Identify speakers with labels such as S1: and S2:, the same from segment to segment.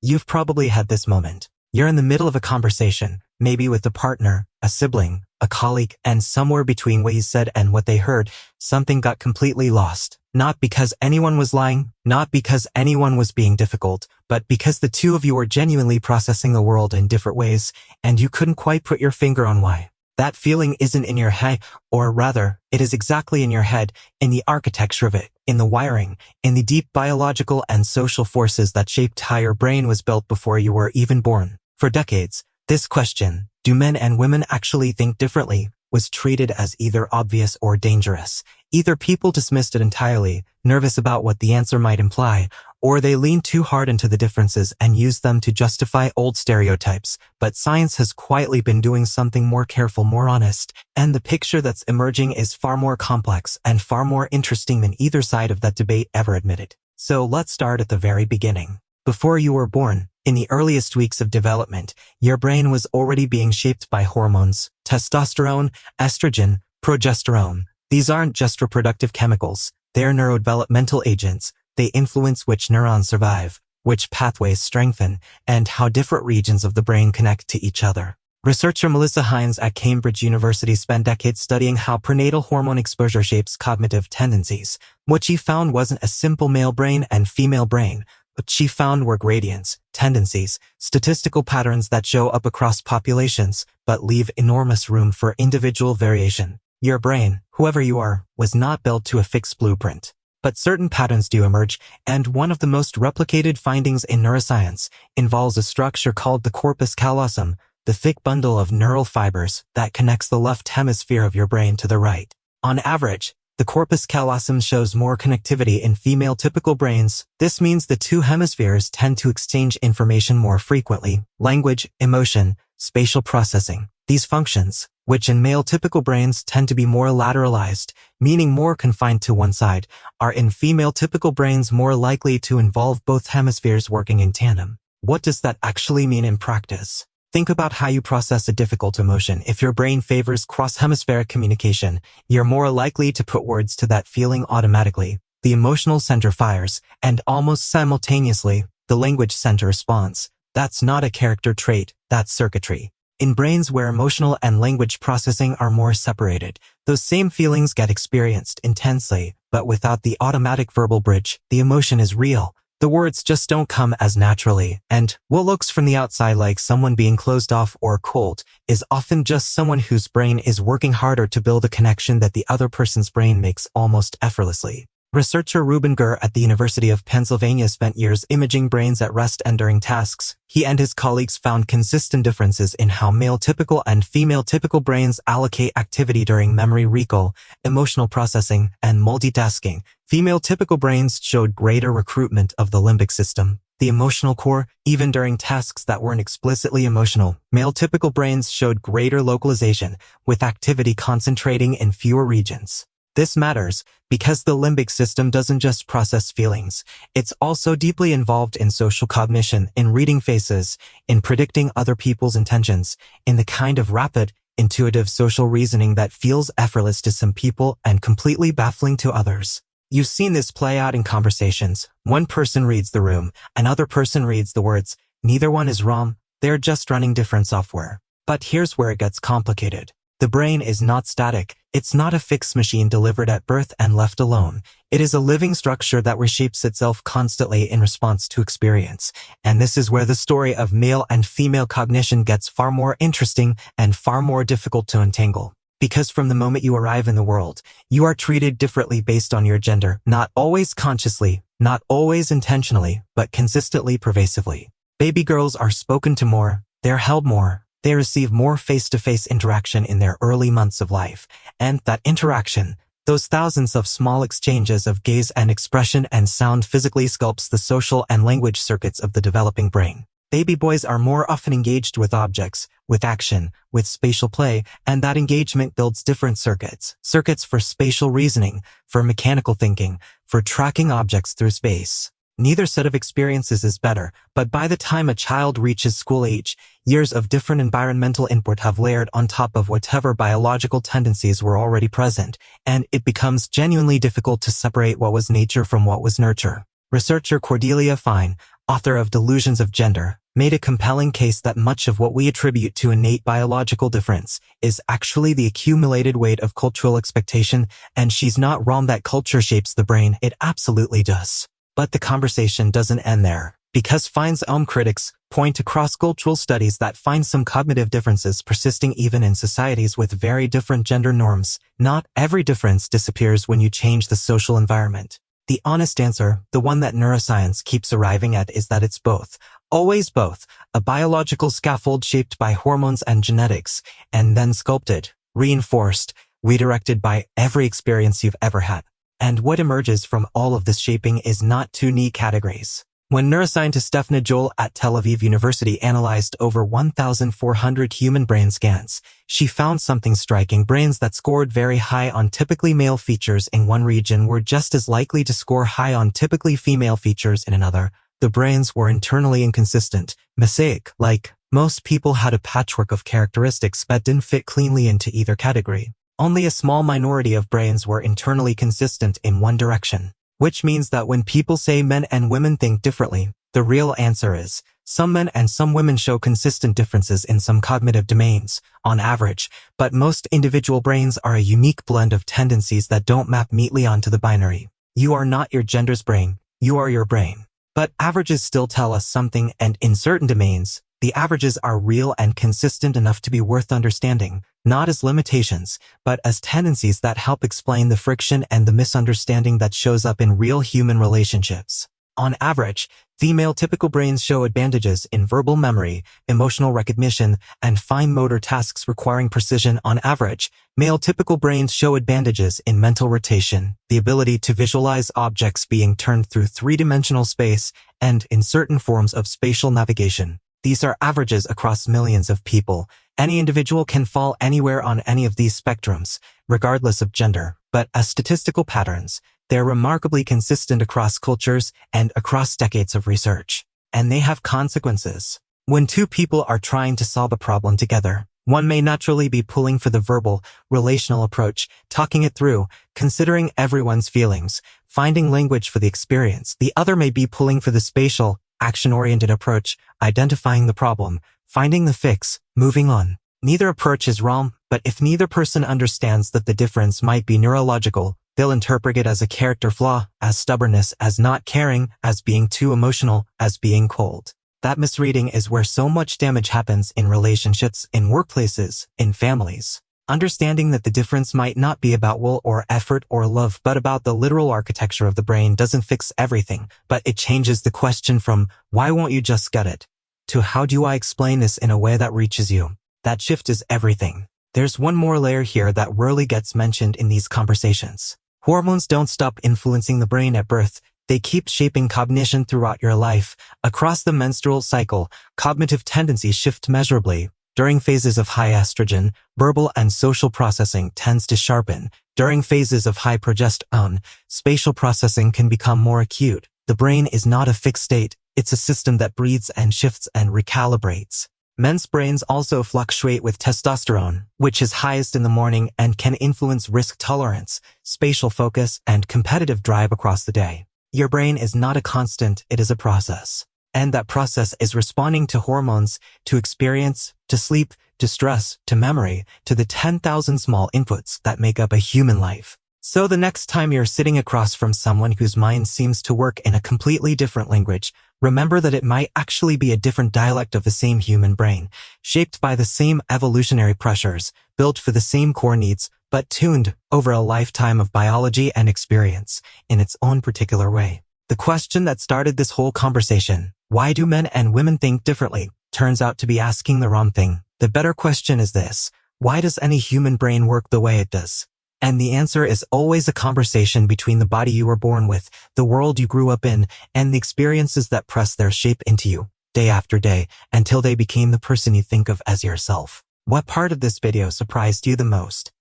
S1: You've probably had this moment. You're in the middle of a conversation, maybe with a partner, a sibling, a colleague, and somewhere between what you said and what they heard, something got completely lost. Not because anyone was lying, not because anyone was being difficult, but because the two of you were genuinely processing the world in different ways, and you couldn't quite put your finger on why. That feeling isn't in your head, or rather, it is exactly in your head, in the architecture of it, in the wiring, in the deep biological and social forces that shaped how your brain was built before you were even born. For decades, this question, do men and women actually think differently, was treated as either obvious or dangerous. Either people dismissed it entirely, nervous about what the answer might imply, or they leaned too hard into the differences and used them to justify old stereotypes. But science has quietly been doing something more careful, more honest, and the picture that's emerging is far more complex and far more interesting than either side of that debate ever admitted. So let's start at the very beginning. Before you were born, in the earliest weeks of development, your brain was already being shaped by hormones, testosterone, estrogen, progesterone. These aren't just reproductive chemicals, they're neurodevelopmental agents. They influence which neurons survive, which pathways strengthen, and how different regions of the brain connect to each other. Researcher Melissa Hines at Cambridge University spent decades studying how prenatal hormone exposure shapes cognitive tendencies. What she found wasn't a simple male brain and female brain. What she found were gradients, tendencies, statistical patterns that show up across populations, but leave enormous room for individual variation. Your brain, whoever you are, was not built to a fixed blueprint. But certain patterns do emerge, and one of the most replicated findings in neuroscience involves a structure called the corpus callosum, the thick bundle of neural fibers that connects the left hemisphere of your brain to the right. On average, the corpus callosum shows more connectivity in female typical brains. This means the two hemispheres tend to exchange information more frequently: language, emotion, spatial processing. These functions, which in male typical brains tend to be more lateralized, meaning more confined to one side, are in female typical brains more likely to involve both hemispheres working in tandem. What does that actually mean in practice? Think about how you process a difficult emotion. If your brain favors cross-hemispheric communication, you're more likely to put words to that feeling automatically. The emotional center fires, and almost simultaneously, the language center responds. That's not a character trait, that's circuitry. In brains where emotional and language processing are more separated, those same feelings get experienced intensely, but without the automatic verbal bridge. The emotion is real. The words just don't come as naturally, and what looks from the outside like someone being closed off or cold is often just someone whose brain is working harder to build a connection that the other person's brain makes almost effortlessly. Researcher Ruben Gur at the University of Pennsylvania spent years imaging brains at rest and during tasks. He and his colleagues found consistent differences in how male typical and female typical brains allocate activity during memory recall, emotional processing, and multitasking. Female typical brains showed greater recruitment of the limbic system, the emotional core, even during tasks that weren't explicitly emotional. Male typical brains showed greater localization, with activity concentrating in fewer regions. This matters because the limbic system doesn't just process feelings. It's also deeply involved in social cognition, in reading faces, in predicting other people's intentions, in the kind of rapid, intuitive social reasoning that feels effortless to some people and completely baffling to others. You've seen this play out in conversations. One person reads the room, another person reads the words. Neither one is wrong, they're just running different software. But here's where it gets complicated. The brain is not static. It's not a fixed machine delivered at birth and left alone. It is a living structure that reshapes itself constantly in response to experience. And this is where the story of male and female cognition gets far more interesting and far more difficult to untangle. Because from the moment you arrive in the world, you are treated differently based on your gender, not always consciously, not always intentionally, but consistently, pervasively. Baby girls are spoken to more, they're held more. They receive more face-to-face interaction in their early months of life, and that interaction, those thousands of small exchanges of gaze and expression and sound physically sculpts the social and language circuits of the developing brain. Baby boys are more often engaged with objects, with action, with spatial play, and that engagement builds different circuits. Circuits for spatial reasoning, for mechanical thinking, for tracking objects through space. Neither set of experiences is better, but by the time a child reaches school age, years of different environmental input have layered on top of whatever biological tendencies were already present, and it becomes genuinely difficult to separate what was nature from what was nurture. Researcher Cordelia Fine, author of Delusions of Gender, made a compelling case that much of what we attribute to innate biological difference is actually the accumulated weight of cultural expectation, and she's not wrong that culture shapes the brain. It absolutely does. But the conversation doesn't end there, because Fine's own critics point to cross-cultural studies that find some cognitive differences persisting even in societies with very different gender norms. Not every difference disappears when you change the social environment. The honest answer, the one that neuroscience keeps arriving at, is that it's both. Always both. A biological scaffold shaped by hormones and genetics, and then sculpted, reinforced, redirected by every experience you've ever had. And what emerges from all of this shaping is not two neat categories. When neuroscientist Daphna Joel at Tel Aviv University analyzed over 1,400 human brain scans, she found something striking. Brains that scored very high on typically male features in one region were just as likely to score high on typically female features in another. The brains were internally inconsistent, mosaic, like most people had a patchwork of characteristics that didn't fit cleanly into either category. Only a small minority of brains were internally consistent in one direction. Which means that when people say men and women think differently, the real answer is, some men and some women show consistent differences in some cognitive domains, on average, but most individual brains are a unique blend of tendencies that don't map neatly onto the binary. You are not your gender's brain, you are your brain. But averages still tell us something, and in certain domains, the averages are real and consistent enough to be worth understanding, not as limitations, but as tendencies that help explain the friction and the misunderstanding that shows up in real human relationships. On average, female typical brains show advantages in verbal memory, emotional recognition, and fine motor tasks requiring precision. On average, male typical brains show advantages in mental rotation, the ability to visualize objects being turned through three-dimensional space, and in certain forms of spatial navigation. These are averages across millions of people. Any individual can fall anywhere on any of these spectrums, regardless of gender, but as statistical patterns, they're remarkably consistent across cultures and across decades of research. And they have consequences. When two people are trying to solve a problem together, one may naturally be pulling for the verbal, relational approach, talking it through, considering everyone's feelings, finding language for the experience. The other may be pulling for the spatial, action-oriented approach, identifying the problem, finding the fix, moving on. Neither approach is wrong, but if neither person understands that the difference might be neurological, they'll interpret it as a character flaw, as stubbornness, as not caring, as being too emotional, as being cold. That misreading is where so much damage happens in relationships, in workplaces, in families. Understanding that the difference might not be about will or effort or love, but about the literal architecture of the brain doesn't fix everything, but it changes the question from, why won't you just get it? To how do I explain this in a way that reaches you? That shift is everything. There's one more layer here that rarely gets mentioned in these conversations. Hormones don't stop influencing the brain at birth. They keep shaping cognition throughout your life. Across the menstrual cycle, cognitive tendencies shift measurably. During phases of high estrogen, verbal and social processing tends to sharpen. During phases of high progesterone, spatial processing can become more acute. The brain is not a fixed state. It's a system that breathes and shifts and recalibrates. Men's brains also fluctuate with testosterone, which is highest in the morning and can influence risk tolerance, spatial focus, and competitive drive across the day. Your brain is not a constant, it is a process. And that process is responding to hormones, to experience, to sleep, to stress, to memory, to the 10,000 small inputs that make up a human life. So the next time you're sitting across from someone whose mind seems to work in a completely different language, remember that it might actually be a different dialect of the same human brain, shaped by the same evolutionary pressures, built for the same core needs, but tuned over a lifetime of biology and experience in its own particular way. The question that started this whole conversation, why do men and women think differently, turns out to be asking the wrong thing. The better question is this: why does any human brain work the way it does? And the answer is always a conversation between the body you were born with, the world you grew up in, and the experiences that press their shape into you, day after day, until they became the person you think of as yourself. What part of this video surprised you the most?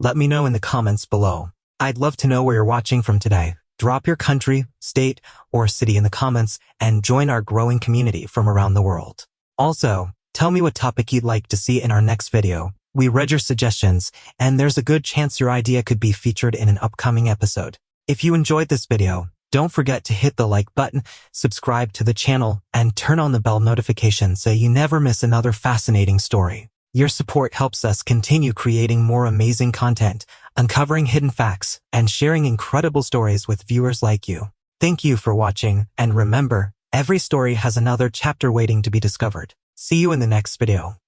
S1: Let me know in the comments below. I'd love to know where you're watching from today. Drop your country, state, or city in the comments and join our growing community from around the world. Also, tell me what topic you'd like to see in our next video. We read your suggestions, and there's a good chance your idea could be featured in an upcoming episode. If you enjoyed this video, Don't forget to hit the like button, subscribe to the channel, and turn on the bell notification so you never miss another fascinating story. Your support helps us continue creating more amazing content, uncovering hidden facts, and sharing incredible stories with viewers like you. Thank you for watching, and remember, every story has another chapter waiting to be discovered. See you in the next video.